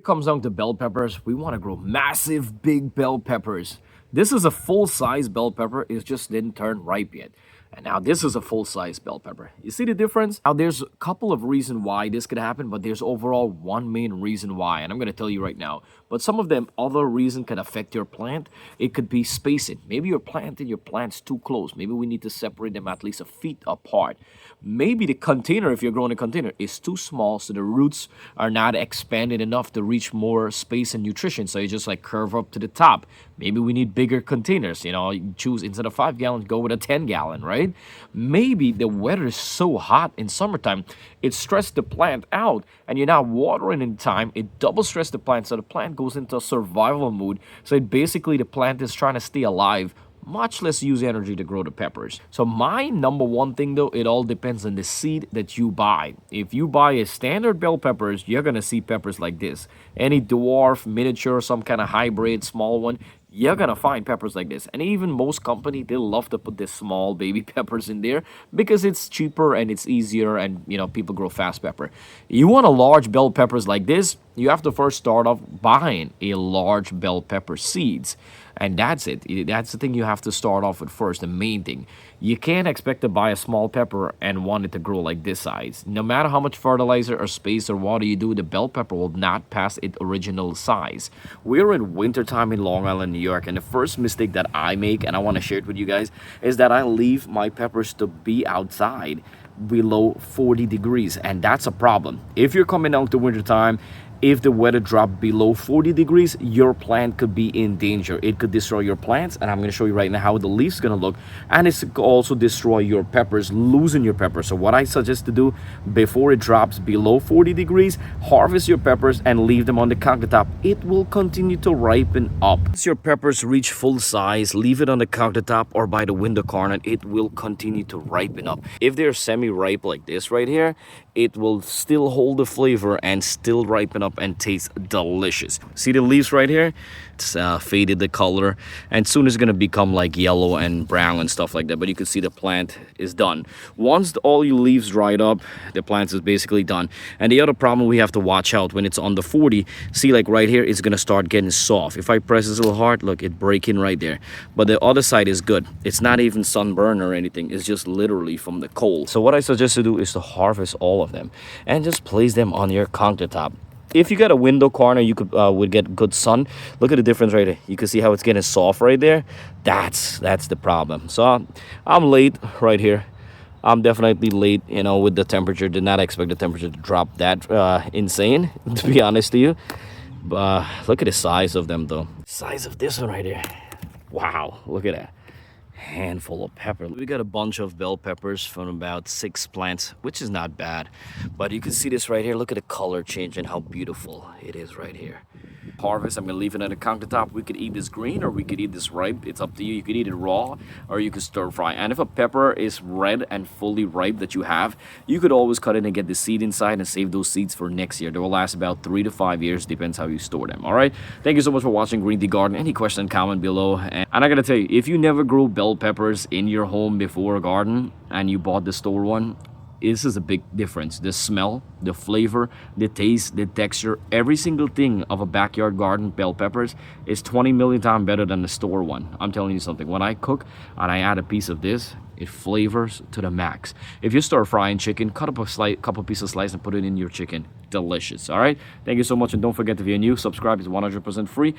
It comes down to bell peppers. We want to grow massive, big bell peppers. This is a full-size bell pepper. It just didn't turn ripe yet. And now this is a full-size bell pepper. You see the difference? Now there's a couple of reasons why this could happen, but there's overall one main reason why, and I'm going to tell you right now. But some of them other reason can affect your plant. It could be spacing. Maybe you're planting your plants too close. Maybe we need to separate them at least a feet apart. Maybe the container, if you're growing a container, is too small, so the roots are not expanded enough to reach more space and nutrition. So you just like curve up to the top. Maybe we need bigger containers. You choose instead of 5 gallon, go with a 10 gallon, right? Maybe the weather is so hot in summertime, it stressed the plant out, and you're not watering in time. It double stressed the plant, so the plant goes into a survival mood. So basically the plant is trying to stay alive, much less use energy to grow the peppers. So my number one thing though, it all depends on the seed that you buy. If you buy a standard bell peppers, you're gonna see peppers like this. Any dwarf, miniature, some kind of hybrid, small one, you're gonna find peppers like this. And even most company, they love to put this small baby peppers in there because it's cheaper and it's easier, and people grow fast pepper. You want a large bell peppers like this, you have to first start off buying a large bell pepper seeds. And that's it. That's the thing you have to start off with first, the main thing. You can't expect to buy a small pepper and want it to grow like this size. No matter how much fertilizer or space or water you do, the bell pepper will not pass its original size. We're in wintertime in Long Island, New York, and the first mistake that I make, and I want to share it with you guys, is that I leave my peppers to be outside below 40 degrees, and that's a problem. If you're coming out to wintertime, if the weather drops below 40 degrees, your plant could be in danger. It could destroy your plants, and I'm going to show you right now how the leaf's going to look. And it's could also destroy your peppers, losing your peppers. So what I suggest to do before it drops below 40 degrees, harvest your peppers and leave them on the countertop. It will continue to ripen up. Once your peppers reach full size, leave it on the countertop or by the window corner. It will continue to ripen up. If they're semi-ripe like this right here, it will still hold the flavor and still ripen up and taste delicious. See the leaves right here? It's faded the color, and soon it's gonna become like yellow and brown and stuff like that. But you can see the plant is done. Once all your leaves dried up, the plant is basically done. And the other problem we have to watch out when it's under 40, see, like right here, it's gonna start getting soft. If I press this a little hard, look, it breaking right there. But the other side is good. It's not even sunburn or anything. It's just literally from the cold. So what I suggest to do is to harvest all of them and just place them on your countertop. If you got a window corner, you could would get good sun. Look at the difference right here. You can see how it's getting soft right there. That's the problem. So I'm late right here. I'm definitely late, with the temperature. Did not expect the temperature to drop that insane, to be honest to you. But look at the size of them though. Size of this one right here. Wow, look at that. Handful of pepper. We got a bunch of bell peppers from about 6 plants, which is not bad. But you can see this right here. Look at the color change and how beautiful it is right here. Harvest, I'm gonna leave it on the countertop. We could eat this green or we could eat this ripe. It's up to you. You could eat it raw or you could stir fry. And if a pepper is red and fully ripe that you have, you could always cut it and get the seed inside and save those seeds for next year. They will last about 3 to 5 years, depends how you store them. All right, thank you so much for watching GreenTGarden. Any question, comment below. And I gotta tell you, if you never grew bell peppers in your home before a garden and you bought the store one, this is a big difference. The smell, the flavor, the taste, the texture, every single thing of a backyard garden bell peppers is 20 million times better than the store one. I'm telling you something. When I cook and I add a piece of this, it flavors to the max. If you start frying chicken, cut up a couple pieces of slice and put it in your chicken. Delicious. All right, thank you so much, and don't forget, if you're new, subscribe. It's 100% free.